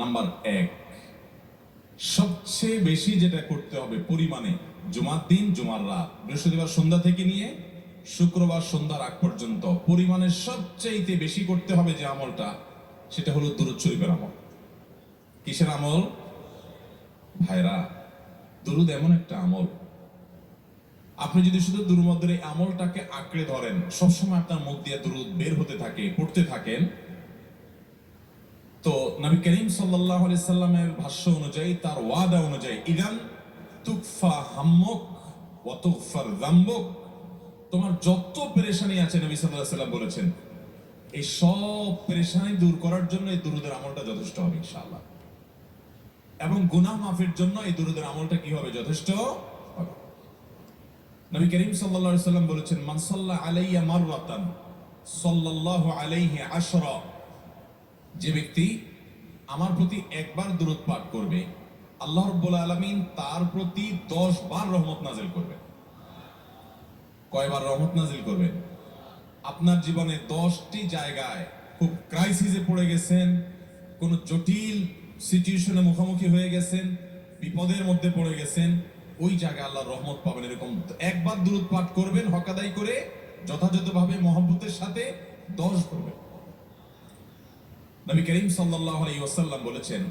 Number 1, সবচেয়ে বেশি যেটা করতে হবে পরিমাণে, জুমার দিন জুমার রাত বৃহস্পতিবার সন্ধ্যা থেকে নিয়ে শুক্রবার সন্ধ্যার আগ পর্যন্ত পরিমাণে সবচেয়ে বেশি করতে হবে যে আমলটা, সেটা হলো দুরূদ শরীফের আমল। কিসের আমল ভাইরা? দুরূদ এমন একটা আমল, আপনি যদি শুধু দুরূদের এই আমলটাকে আঁকড়ে ধরেন, সবসময় আপনার মুখ দিয়ে দুরূদ বের হতে থাকে, পড়তে থাকেন, তো নবী করিম সাল্লাল্লাহু আলাইহি সাল্লামের ভাষ্য অনুযায়ী, তার ওয়াদা অনুযায়ী, ইদান তুকফা হাম্মুক ওয়া তুগফার যামবুক, তোমার যত পেরেশানি আছে নবী সাল্লাল্লাহু আলাইহি সাল্লাম বলেছেন, এই সব পেরেশানি দূর করার জন্য এই দুরূদের আমলটা যথেষ্ট হবে ইনশাআল্লাহ। এবং গুনাহ মাফের জন্য এই দুরূদের আমলটা কি হবে? যথেষ্ট হবে। নবী করিম সাল্লাল্লাহু আলাইহি সাল্লাম বলেছেন, মান সাল্লা আলাইয়া মাররাতান সাল্লাল্লাহু আলাইহি আশরা, যে ব্যক্তি আমার প্রতি একবার দুরূদ পাঠ করবে, আল্লাহ রাব্বুল আলামিন তার প্রতি 10 বার রহমত নাযিল করবেন। কয়বার রহমত নাযিল করবেন? আপনার জীবনে 10টি জায়গায় খুব ক্রাইসিসে পড়ে গেছেন, কোন জটিল সিচুয়েশনে মুখোমুখি হয়ে গেছেন, বিপদের মধ্যে পড়ে গেছেন, ওই জায়গায় আল্লাহর রহমত পাবেন। এরকম একবার দুরূদ পাঠ করবেন, হক আদায় করে যথাযথভাবে মহব্বতের সাথে 10 করবেন। নবী করিম সাল্লাল্লাহু আলাইহি ওয়াসাল্লাম বলেছেন,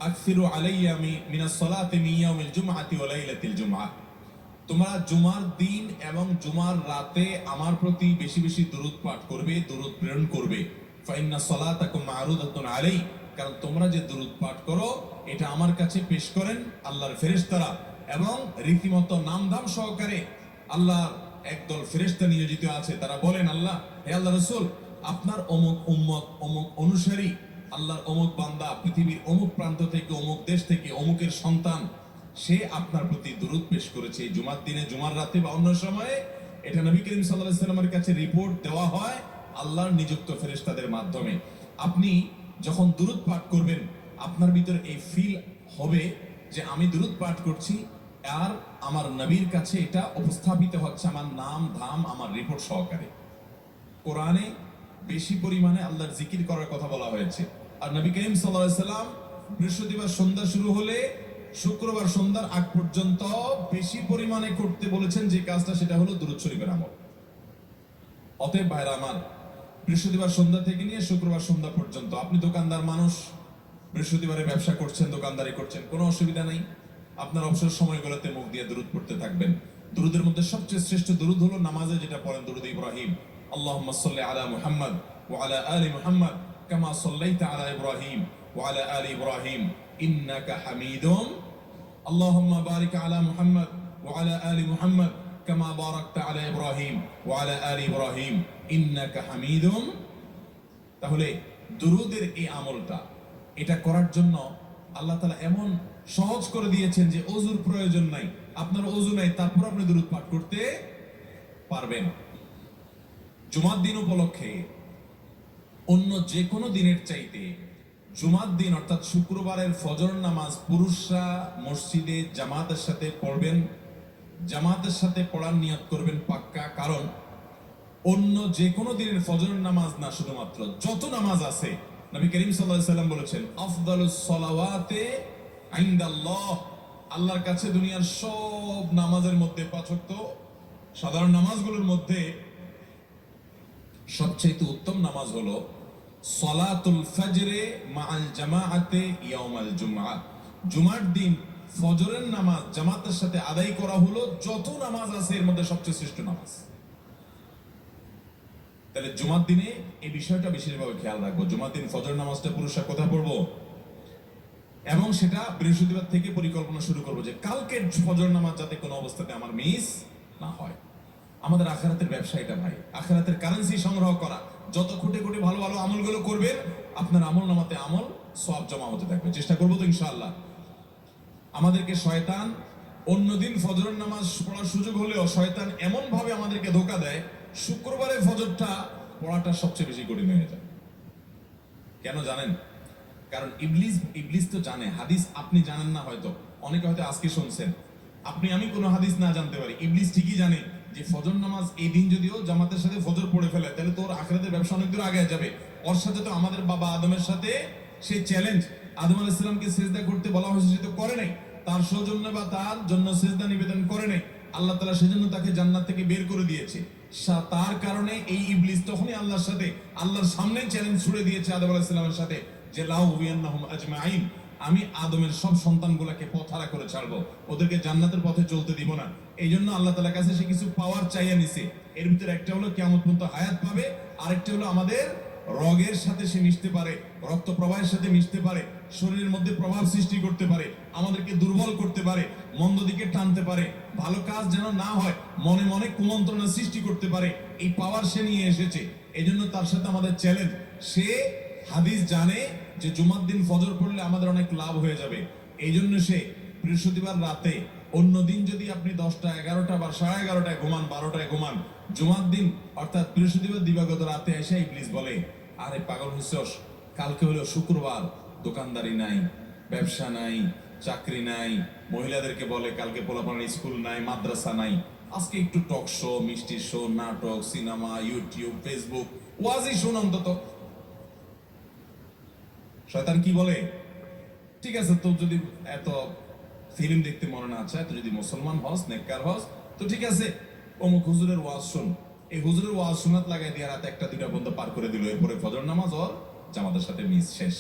আকসিরু আলাইয়া মিনাস সালাতি মিন ইয়াউমিল জুমআতি ওয়া লাইলাতিল জুমআহ, তোমরা জুমার দিন এবং জুমার রাতে আমার প্রতি বেশি বেশি দুরূদ পাঠ করবে, দুরূদ প্রেরণ করবে। ফা ইন্না সালাতাকুম মা'রুদাতুন আলাই, কারণ তোমরা যে দুরূদ পাঠ করো এটা আমার কাছে পেশ করেন আল্লাহর ফেরেশতারা, এবং রীতিমতো নামধাম সহকারে আল্লাহর একদল ফেরেশতা নিয়োজিত আছে। তারা বলেন, আল্লাহ, হে আল্লাহ রাসূল, আপনার অমুক উম্মত, অমুক অনুসারী, আল্লাহর অমুক বান্দা পৃথিবীর অমুক প্রান্ত থেকে, অমুক দেশ থেকে, অমুকের সন্তান, সে আপনার প্রতি দুরূদ পেশ করেছে জুমার দিনে, জুমার রাতে বা অন্য সময়ে। এটা নবী করিম সাল্লাল্লাহু আলাইহি ওয়াসাল্লামের কাছে রিপোর্ট দেওয়া হয় আল্লাহর নিযুক্ত ফেরেশতাদের মাধ্যমে। আপনি যখন দুরূদ পাঠ করবেন, আপনার ভিতরে এই ফিল হবে যে আমি দুরূদ পাঠ করছি, আর আমার নবীর কাছে এটা উপস্থাপিত হচ্ছে আমার নাম ধাম, আমার রিপোর্ট সহকারে। কোরআনে বেশি পরিমাণে আল্লাহর জিকির করার কথা বলা হয়েছে। আর নবী করিম সাল্লাল্লাহু আলাইহি ওয়াসাল্লাম বৃহস্পতিবার সন্ধ্যা শুরু হলে শুক্রবার সন্ধ্যার আগ পর্যন্ত বেশি পরিমাণে করতে বলেছেন যে কাজটা, সেটা হলো দুরূদ শরীফের আমল। অতএব ভাইরা আমার, বৃহস্পতিবার সন্ধ্যা থেকে নিয়ে শুক্রবার সন্ধ্যা পর্যন্ত, আপনি দোকানদার মানুষ, বৃহস্পতিবারে ব্যবসা করছেন, দোকানদারি করছেন, কোনো অসুবিধা নেই। আপনার অবসর সময়গুলোতে মুখ দিয়ে দুরূদ পড়তে থাকবেন। দুরূদের মধ্যে সবচেয়ে শ্রেষ্ঠ দুরূদ হলো নামাজে যেটা পড়েন, দুরূদ ইব্রাহিম। আল্লাহুম্মা সাল্লি আলা মুহাম্মদ ওয়া আলা আলি মুহাম্মদ কামা সাল্লাইতা আলা ইব্রাহিম ওয়া আলা আলি ইব্রাহিম ইন্নাকা হামিদুম, আল্লাহুম্মা বারিক আলা মুহাম্মদ ওয়া আলা আলি মুহাম্মদ কামা বারাকতা আলা ইব্রাহিম ওয়া আলা আলি ইব্রাহিম ইন্নাকা হামিদুম। তাহলে দুরূদের এই আমলটা, এটা করার জন্য আল্লাহ তাআলা এমন সহজ করে দিয়েছেন যে ওযুর প্রয়োজন নাই। আপনার ওযু নাই, তারপর আপনি দুরূদ পাঠ করতে পারবেন। জুমার দিন উপলক্ষে অন্য যে কোনো দিনের চাইতে জুমার দিন অর্থাৎ শুক্রবারের ফজর নামাজ পুরুষরা মসজিদে জামাতের সাথে পড়বেন, জামাতের সাথে পড়ার নিয়ত করবেন পাক্কা। কারণ অন্য যে কোনো দিনের ফজর নামাজ না, শুধুমাত্র যত নামাজ আছে, নবী করিম সাল্লাল্লাহু আলাইহি সাল্লাম বলেছেন, আফদালুস সালাওয়াতে ইনদাল্লাহ, আল্লাহর কাছে দুনিয়ার সব নামাজের মধ্যে, 5 ওয়াক্ত সাধারণ নামাজগুলোর মধ্যে সবচেয়ে উত্তম নামাজ হলো সালাতুল ফজরে মাআল জামাআতে ইয়াউমাল জুমআ, জুমার দিন ফজরের নামাজ জামাতের সাথে আদায় করা হলো যত নামাজ আছে এর মধ্যে সবচেয়ে শ্রেষ্ঠ নামাজ। তাহলে জুমার দিনে এই বিষয়টা বিশেষভাবে খেয়াল রাখবো। জুমার দিন ফজর নামাজটা পুরুষরা কোথায় পড়বো, এবং সেটা বৃহস্পতিবার থেকে পরিকল্পনা শুরু করবো যে কালকের ফজর নামাজ যাতে কোনো অবস্থাতে আমার মিস না হয়। আমাদের আখিরাতের ব্যবসা এটা ভাই, আখিরাতের কারেন্সি সংগ্রহ করা। যত কোটি কোটি ভালো ভালো আমলগুলো করবেন, আপনার আমল নামাতে আমল সওয়াব জমা হতে থাকবে। চেষ্টা করবো তো ইনশাআল্লাহ। আমাদেরকে শয়তান অন্যদিন ফজরের নামাজ পড়ার সুযোগ হলেও শয়তান এমন ভাবে আমাদেরকে ধোঁকা দেয়, শুক্রবারে ফজরটা পড়াটা সবচেয়ে বেশি কঠিন হয়ে যায়। কেন জানেন? কারণ ইবলিস তো জানে হাদিস, আপনি জানেন না, হয়তো অনেকে হয়তো আজকে শুনছেন, আপনি আমি কোনো হাদিস না জানতে পারি, ইবলিস ঠিকই জানে যে ফজর নামাজ এই দিন যদিও জামাতের সাথে ফজর পড়ে ফেলে, তাহলে তোর আখিরাতের ব্যবসা অনেক দূর আগে যাবে, ওর সাথে তো আমাদের বাবা আদমের সাথে সেই চ্যালেঞ্জ, আদম আলাইহিস সালামকে সিজদা করতে বলা হয়েছে, সে তো করে নাই, তার সৌজন্য বা তার জন্য সিজদা নিবেদন করে নাই। আল্লাহ তাআলা সেজন্য তাকে জান্নাত থেকে বের করে দিয়েছে। তার কারণে এই ইবলিস তখনই আল্লাহর সাথে, আল্লাহর সামনে চ্যালেঞ্জ ছুড়ে দিয়েছে আদম আলাইহিস সালামের সাথে যে লাউ হুয়ান্নাহুম আজমাইন, আমি আদমের সব সন্তানগুলোকে পথহারা করে ছাড়বো, ওদেরকে জান্নাতের পথে চলতে দিব না। এই জন্য আল্লাহ তাআলার কাছে সে কিছু পাওয়ার চাইয়া নিছে। এর ভিতরে একটা হলো কিয়ামত পর্যন্ত হায়াত পাবে, আরেকটা হলো আমাদের রগের সাথে সে মিশতে পারে, রক্ত প্রবাহের সাথে মিশতে পারে, শরীরের মধ্যে প্রভাব সৃষ্টি করতে পারে, আমাদেরকে দুর্বল করতে পারে, মন্দ দিকে টানতে পারে, ভালো কাজ যেন না হয় মনে মনে কুমন্ত্রণা সৃষ্টি করতে পারে। এই পাওয়ার সে নিয়ে এসেছে। এই জন্য তার সাথে আমাদের চ্যালেঞ্জ। সে হাদিস জানে যে জুমার দিন ফজর পড়লে আমাদের অনেক লাভ হয়ে যাবে। এই জন্য সে বৃহস্পতিবার রাতে, অন্য দিন যদি আপনি 10টা 11টা বা 11:30টায় ঘুমান, 12টায় ঘুমান, জুমার দিন অর্থাৎ বৃহস্পতিবার দিবাগত রাতে এসে ইবলিস বলে, আরে পাগল হইছস, কালকে হলো শুক্রবার, দোকানদারি নাই, ব্যবসা নাই, চাকরি নাই, মহিলাদেরকে বলে কালকে পোলাপানের স্কুল নাই, মাদ্রাসা নাই, আজকে একটু টক শো, মিষ্টি শো, নাটক, সিনেমা, ইউটিউব, ফেসবুক, ওয়াজই শোন অন্তত। শয়তান কি বলে, ঠিক আছে তো যদি এত ফিল্ম দেখতে মনে না চায়, তো যদি মুসলমান হস, নেককার হস, তো ঠিক আছে অমুক হুজুরের ওয়াজ শুন। এই হুজুরের ওয়াজ শোনাত লাগাই দিয়ে রাত 1টা 2টা পর্যন্ত পার করে দিল। এরপরে ফজর নামাজ ওর জামাতের সাথে মিস শেষ।